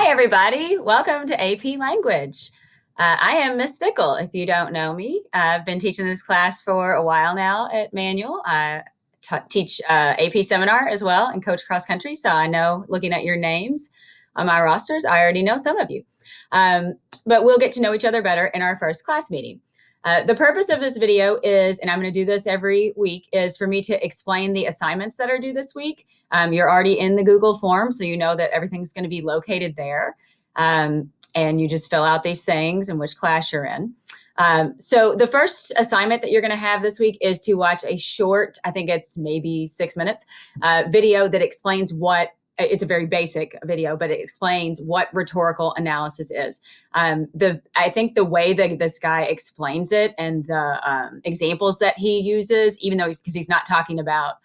Hi, everybody. Welcome to AP Language. I am Miss Fickle, if you don't know me. I've been teaching this class for a while now at Manual. I teach AP seminar as well and coach cross country. So I know, looking at your names on my rosters, I already know some of you. But we'll get to know each other better in our first class meeting. The purpose of this video is, and I'm going to do this every week, is for me to explain the assignments that are due this week. You're already in the Google form, so you know that everything's going to be located there. And you just fill out these things and which class you're in. So the first assignment that you're going to have this week is to watch a short, I think it's maybe 6 minutes, video that explains what it's a very basic video, but it explains what rhetorical analysis is. I think the way that this guy explains it and the examples that he uses, even though he's not talking about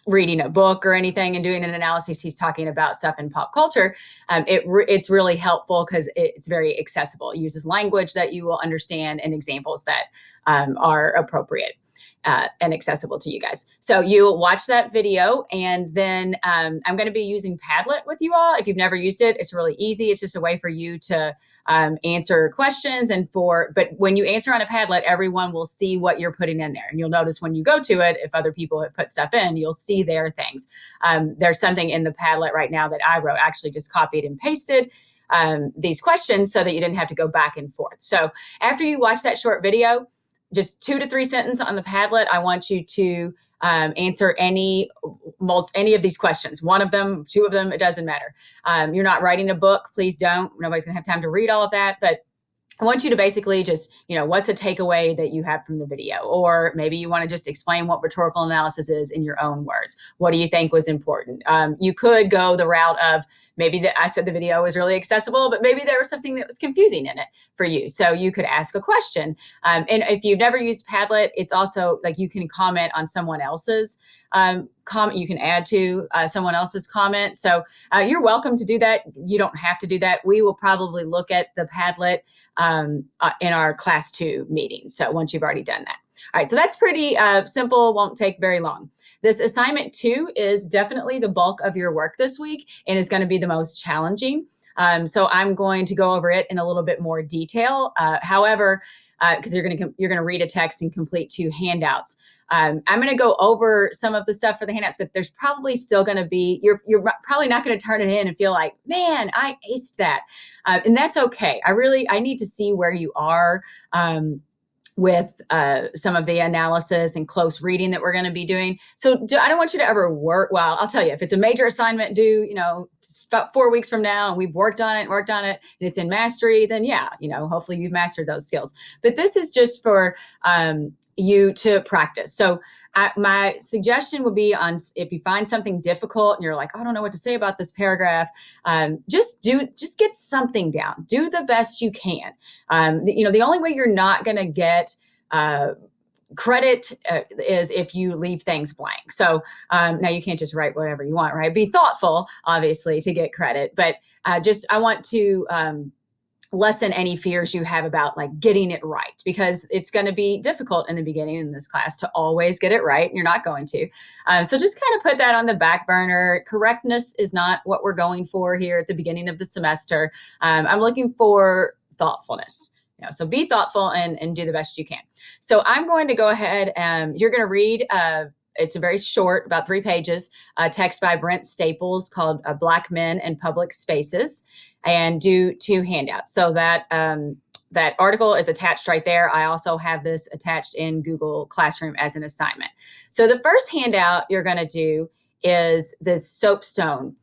reading a book or anything and doing an analysis, he's talking about stuff in pop culture. It's really helpful because it's very accessible. It uses language that you will understand and examples that are appropriate. And accessible to you guys. So you watch that video, and then I'm going to be using Padlet with you all. If you've never used it, it's really easy. It's just a way for you to answer questions, but when you answer on a Padlet, everyone will see what you're putting in there. And you'll notice when you go to it, if other people have put stuff in, you'll see their things. There's something in the Padlet right now that I wrote, actually just copied and pasted these questions so that you didn't have to go back and forth. So after you watch that short video, just 2 to 3 sentences on the Padlet, I want you to answer any of these questions. 1 of them, 2 of them, it doesn't matter. You're not writing a book, please don't. Nobody's gonna have time to read all of that, but I want you to basically just, what's a takeaway that you have from the video? Or maybe you want to just explain what rhetorical analysis is in your own words. What do you think was important? You could go the route of maybe I said the video was really accessible, but maybe there was something that was confusing in it for you. So you could ask a question. And if you've never used Padlet, it's also like you can comment on someone else's comment. You can add to someone else's comment. So you're welcome to do that. You don't have to do that. We will probably look at the Padlet in our class 2 meeting. So once you've already done that. All right, so that's pretty simple, won't take very long. This assignment 2 is definitely the bulk of your work this week and is going to be the most challenging. So I'm going to go over it in a little bit more detail. However, because you're going to read a text and complete 2 handouts. I'm going to go over some of the stuff for the handouts, but there's probably still going to be, you're probably not going to turn it in and feel like, man, I aced that. And that's okay. I need to see where you are with some of the analysis and close reading that we're going to be doing. So I don't want you to ever work. Well, I'll tell you, if it's a major assignment due, about 4 weeks from now, and we've worked on it, and it's in mastery, then yeah, hopefully you've mastered those skills. But this is just for you to practice. So my suggestion would be if you find something difficult and you're like, I don't know what to say about this paragraph, just get something down. Do the best you can. The only way you're not going to get credit is if you leave things blank. So now you can't just write whatever you want, right? Be thoughtful, obviously, to get credit. But I want to lessen any fears you have about like getting it right, because it's going to be difficult in the beginning in this class to always get it right. And you're not going to. So just kind of put that on the back burner. Correctness is not what we're going for here at the beginning of the semester. I'm looking for thoughtfulness. So be thoughtful and do the best you can. So I'm going to go ahead and you're going to read it's a very short, about 3 pages, text by Brent Staples called Black Men in Public Spaces, and do 2 handouts. So that article is attached right there. I also have this attached in Google Classroom as an assignment. So the first handout you're going to do is this soapstone,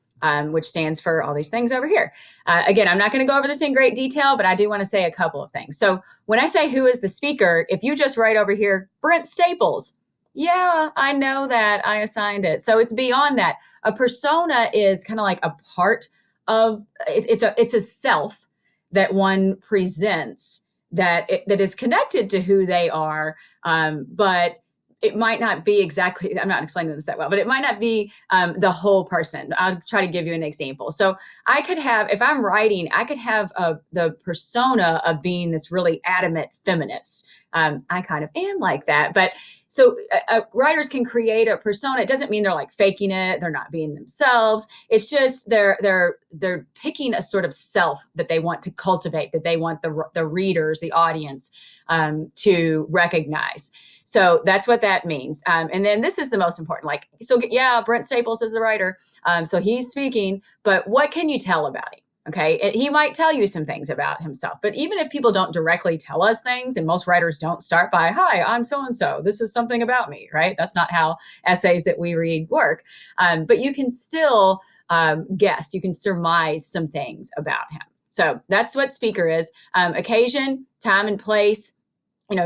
which stands for all these things over here. Again, I'm not going to go over this in great detail, but I do want to say a couple of things. So when I say who is the speaker, if you just write over here, Brent Staples, yeah, I know that, I assigned it. So it's beyond that. A persona is kind of like a part of, it's a self that one presents that is connected to who they are, but it might not be exactly, I'm not explaining this that well, but it might not be the whole person. I'll try to give you an example. So I could have, if I'm writing, I could have the persona of being this really adamant feminist. I kind of am like that. But so writers can create a persona. It doesn't mean they're like faking it. They're not being themselves. It's just they're picking a sort of self that they want to cultivate, that they want the readers, the audience, to recognize. So that's what that means. And then this is the most important. Like, so yeah, Brent Staples is the writer. So he's speaking, but what can you tell about him? Okay. He might tell you some things about himself, but even if people don't directly tell us things, and most writers don't start by, hi, I'm so-and-so, this is something about me, right? That's not how essays that we read work. But you can still guess, you can surmise some things about him. So that's what speaker is. Occasion, time and place.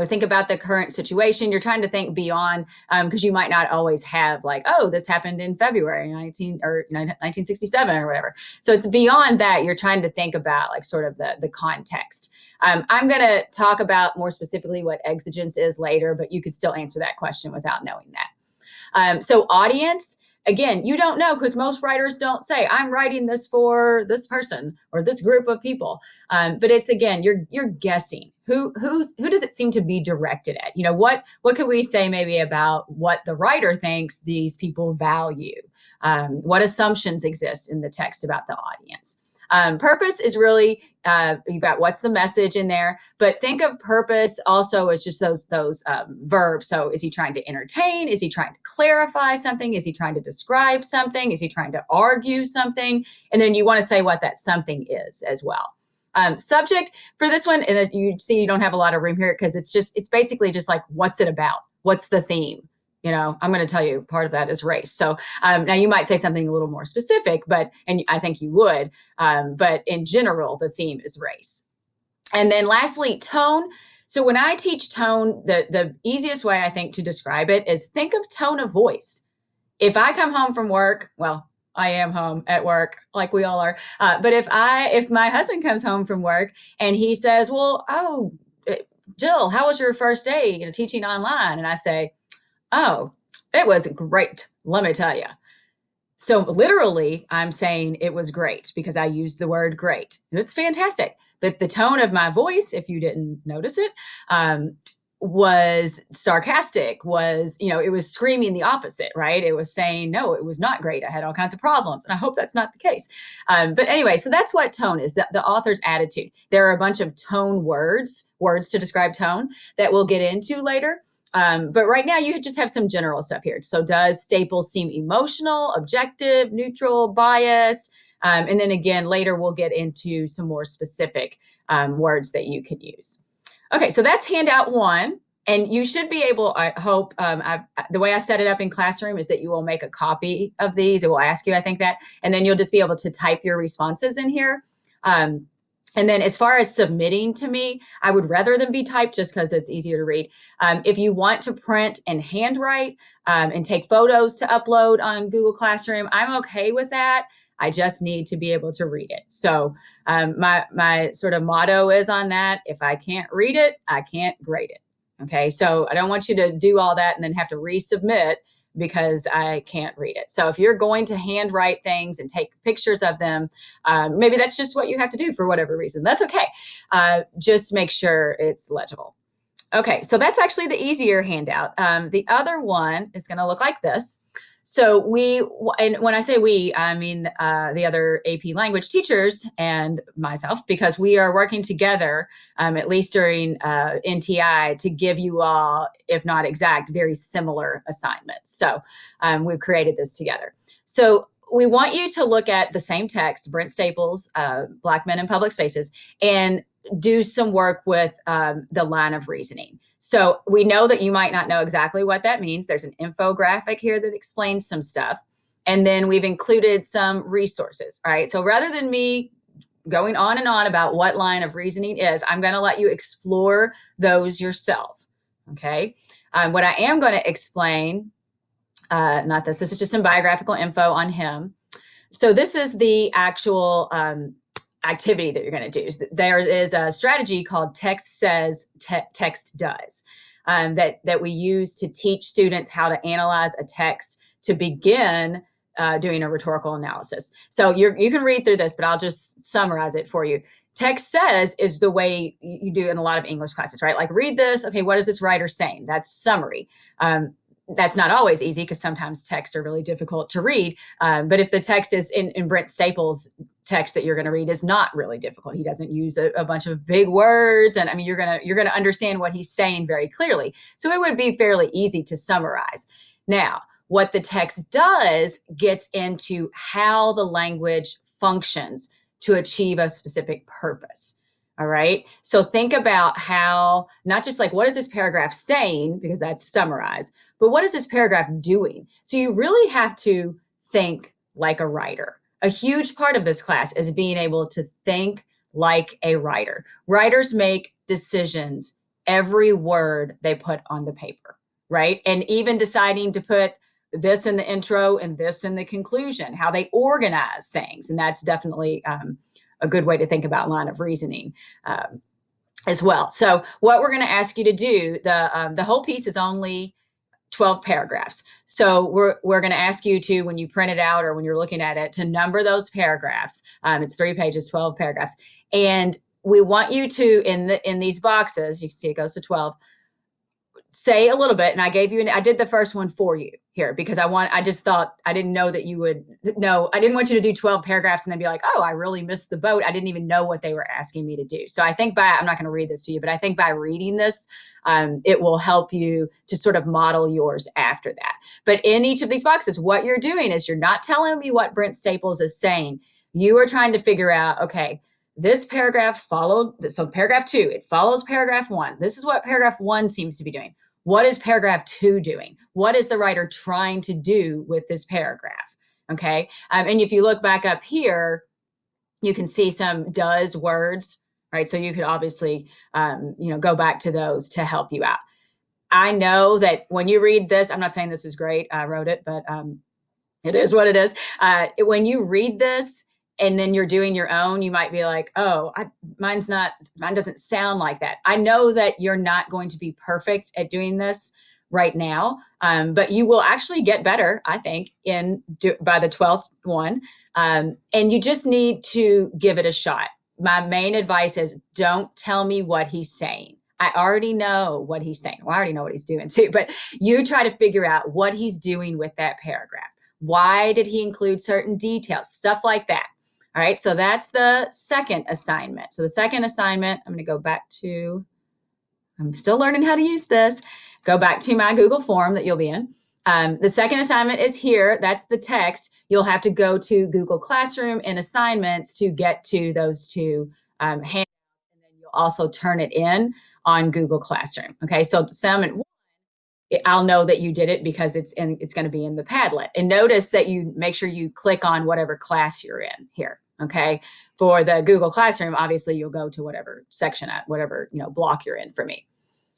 Think about the current situation. You're trying to think beyond, because you might not always have like, oh, this happened in February 1967 or whatever. So it's beyond that. You're trying to think about like sort of the context. I'm going to talk about more specifically what exigence is later, but you could still answer that question without knowing that. So audience, again, you don't know, because most writers don't say, I'm writing this for this person or this group of people. But it's, again, you're guessing. Who does it seem to be directed at? What could we say maybe about what the writer thinks these people value? What assumptions exist in the text about the audience? Purpose is really, you've got what's the message in there, but think of purpose also as just those verbs. So is he trying to entertain? Is he trying to clarify something? Is he trying to describe something? Is he trying to argue something? And then you want to say what that something is as well. Subject for this one, and you see you don't have a lot of room here because it's basically just like, what's it about? What's the theme? I'm going to tell you part of that is race. So now you might say something a little more specific, and I think you would, but in general, the theme is race. And then lastly, tone. So when I teach tone, the easiest way I think to describe it is think of tone of voice. If I come home from work, well, I am home at work like we all are. But if my husband comes home from work and he says, well, oh, Jill, how was your first day teaching online? And I say, oh, it was great. Let me tell you. So literally, I'm saying it was great because I used the word great. It's fantastic. But the tone of my voice, if you didn't notice it, was sarcastic, it was screaming the opposite, right? It was saying, no, it was not great. I had all kinds of problems. And I hope that's not the case. But anyway, so that's what tone is, the author's attitude. There are a bunch of tone words to describe tone that we'll get into later. But right now you just have some general stuff here. So does Staples seem emotional, objective, neutral, biased? And then again, later we'll get into some more specific words that you could use. Okay, so that's handout one. And you should be able, I hope, the way I set it up in Classroom is that you will make a copy of these. It will ask you, I think that, and then you'll just be able to type your responses in here. And then as far as submitting to me, I would rather them be typed just because it's easier to read. If you want to print and handwrite and take photos to upload on Google Classroom, I'm okay with that. I just need to be able to read it. So my sort of motto is on that. If I can't read it, I can't grade it. Okay, so I don't want you to do all that and then have to resubmit because I can't read it. So if you're going to handwrite things and take pictures of them, maybe that's just what you have to do for whatever reason. That's okay. Just make sure it's legible. Okay, so that's actually the easier handout. The other one is going to look like this. So and when I say we, I mean the other AP language teachers and myself, because we are working together, at least during NTI, to give you all, if not exact, very similar assignments. So we've created this together. So we want you to look at the same text, Brent Staples, Black Men in Public Spaces, and do some work with the line of reasoning. So we know that you might not know exactly what that means. There's an infographic here that explains some stuff. And then we've included some resources, all right? So rather than me going on and on about what line of reasoning is, I'm going to let you explore those yourself, okay? What I am going to explain, not this is just some biographical info on him. So this is the actual activity that you're going to do. There is a strategy called text says, text does, that we use to teach students how to analyze a text to begin doing a rhetorical analysis. So you can read through this, but I'll just summarize it for you. Text says is the way you do in a lot of English classes, right? Like read this. Okay, what is this writer saying? That's summary. That's not always easy because sometimes texts are really difficult to read. But if the text is in Brent Staples' text that you're going to read is not really difficult, he doesn't use a bunch of big words, and I mean you're gonna understand what he's saying very clearly. So it would be fairly easy to summarize. Now, what the text does gets into how the language functions to achieve a specific purpose. All right. So think about how, not just like, what is this paragraph saying? Because that's summarized, but what is this paragraph doing? So you really have to think like a writer. A huge part of this class is being able to think like a writer. Writers make decisions every word they put on the paper, right? And even deciding to put this in the intro and this in the conclusion, how they organize things. And that's definitely a good way to think about line of reasoning as well. So what we're going to ask you to do, the whole piece is only 12 paragraphs. So we're going to ask you to, when you print it out or when you're looking at it, to number those paragraphs. It's 3 pages, 12 paragraphs. And we want you to, in these boxes, you can see it goes to 12, say a little bit. And I did the first one for you here because I just thought, I didn't know that you would know. I didn't want you to do 12 paragraphs and then be like, oh, I really missed the boat. I didn't even know what they were asking me to do. So I think I'm not going to read this to you, but I think by reading this, it will help you to sort of model yours after that. But in each of these boxes, what you're doing is you're not telling me what Brent Staples is saying. You are trying to figure out, okay, this paragraph followed, so paragraph 2, it follows paragraph 1. This is what paragraph 1 seems to be doing. What is paragraph 2 doing? What is the writer trying to do with this paragraph? Okay. And if you look back up here, you can see some does words, right? So you could obviously, go back to those to help you out. I know that when you read this, I'm not saying this is great. I wrote it, but it is what it is. When you read this and then you're doing your own, you might be like, oh, mine doesn't sound like that. I know that you're not going to be perfect at doing this right now, but you will actually get better, I think, by the 12th one. And you just need to give it a shot. My main advice is don't tell me what he's saying. I already know what he's saying. Well, I already know what he's doing too, but you try to figure out what he's doing with that paragraph. Why did he include certain details? Stuff like that. All right, so that's the second assignment. So the second assignment, I'm going to go back to, I'm still learning how to use this. Go back to my Google form that you'll be in. The second assignment is here. That's the text. You'll have to go to Google Classroom and assignments to get to those two handouts, and then you'll also turn it in on Google Classroom. Okay, so assignment 1, I'll know that you did it because it's going to be in the Padlet. And notice that you make sure you click on whatever class you're in here. Okay. For the Google Classroom, obviously you'll go to whatever section at whatever, block you're in for me.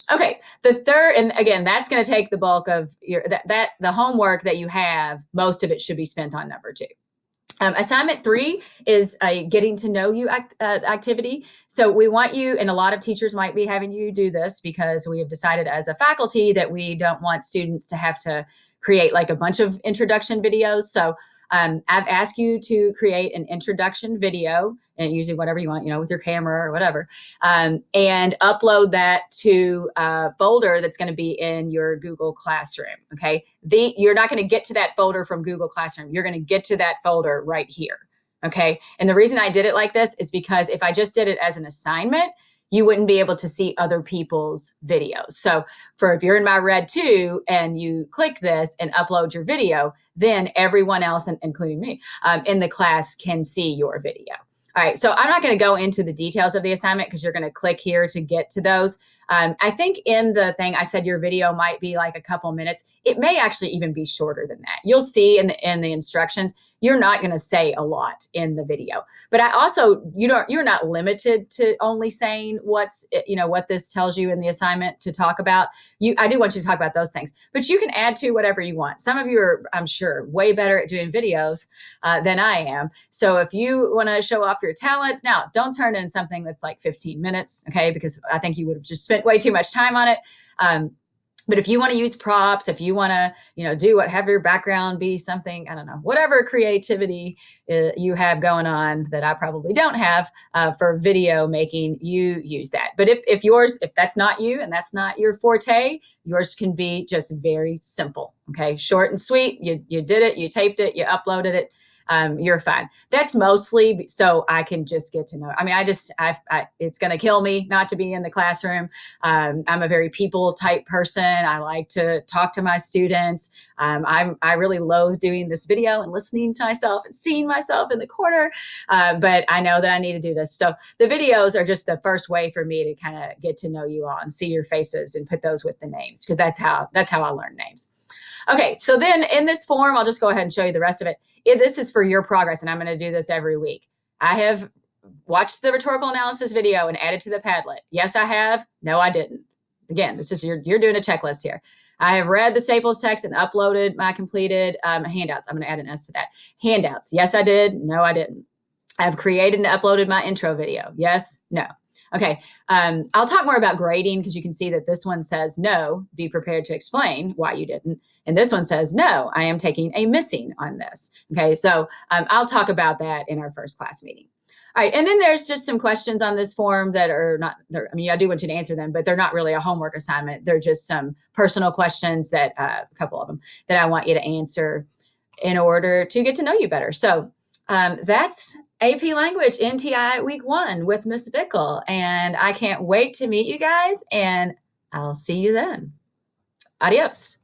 Okay. The third, and again, that's going to take the bulk of the homework that you have. Most of it should be spent on number 2. Assignment 3 is a getting to know you activity. So we want you, and a lot of teachers might be having you do this because we have decided as a faculty that we don't want students to have to create like a bunch of introduction videos. So I've asked you to create an introduction video, and using whatever you want, with your camera or whatever, and upload that to a folder that's going to be in your Google Classroom. Okay, you're not going to get to that folder from Google Classroom. You're going to get to that folder right here. Okay, and the reason I did it like this is because if I just did it as an assignment, you wouldn't be able to see other people's videos. So if you're in my Red 2 and you click this and upload your video, then everyone else, including me, in the class can see your video. All right, so I'm not going to go into the details of the assignment because you're going to click here to get to those. I think in the thing I said your video might be like a couple minutes. It may actually even be shorter than that. You'll see in the instructions, you're not going to say a lot in the video. But I also, you're not limited to only saying what this tells you in the assignment to talk about. I do want you to talk about those things, but you can add to whatever you want. Some of you are, I'm sure, way better at doing videos than I am. So if you want to show off your talents, now don't turn in something that's like 15 minutes, okay? Because I think you would have just spent way too much time on it. But if you want to use props, if you want to, do what, have your background be something, I don't know, whatever creativity you have going on that I probably don't have for video making, you use that. But if that's not you and that's not your forte, yours can be just very simple. Okay, short and sweet. You did it, you taped it, you uploaded it. You're fine. That's mostly so I can just get to know. I mean, it's going to kill me not to be in the classroom. I'm a very people type person. I like to talk to my students. I really loathe doing this video and listening to myself and seeing myself in the corner. But I know that I need to do this. So the videos are just the first way for me to kind of get to know you all and see your faces and put those with the names, because that's how I learn names. Okay, so then in this form, I'll just go ahead and show you the rest of it. This is for your progress, and I'm going to do this every week. I have watched the rhetorical analysis video and added to the Padlet. Yes, I have. No, I didn't. Again, this is you're doing a checklist here. I have read the Staples text and uploaded my completed handouts. I'm going to add an S to that. Handouts. Yes, I did. No, I didn't. I've created and uploaded my intro video. Yes, no. Okay, I'll talk more about grading, because you can see that this one says no, be prepared to explain why you didn't. And this one says no, I am taking a missing on this. Okay, so I'll talk about that in our first class meeting. All right, and then there's just some questions on this form that are not, I mean, I do want you to answer them, but they're not really a homework assignment. They're just some personal questions that, a couple of them, that I want you to answer in order to get to know you better. So that's AP Language NTI Week 1 with Miss Bickle. And I can't wait to meet you guys, and I'll see you then. Adios.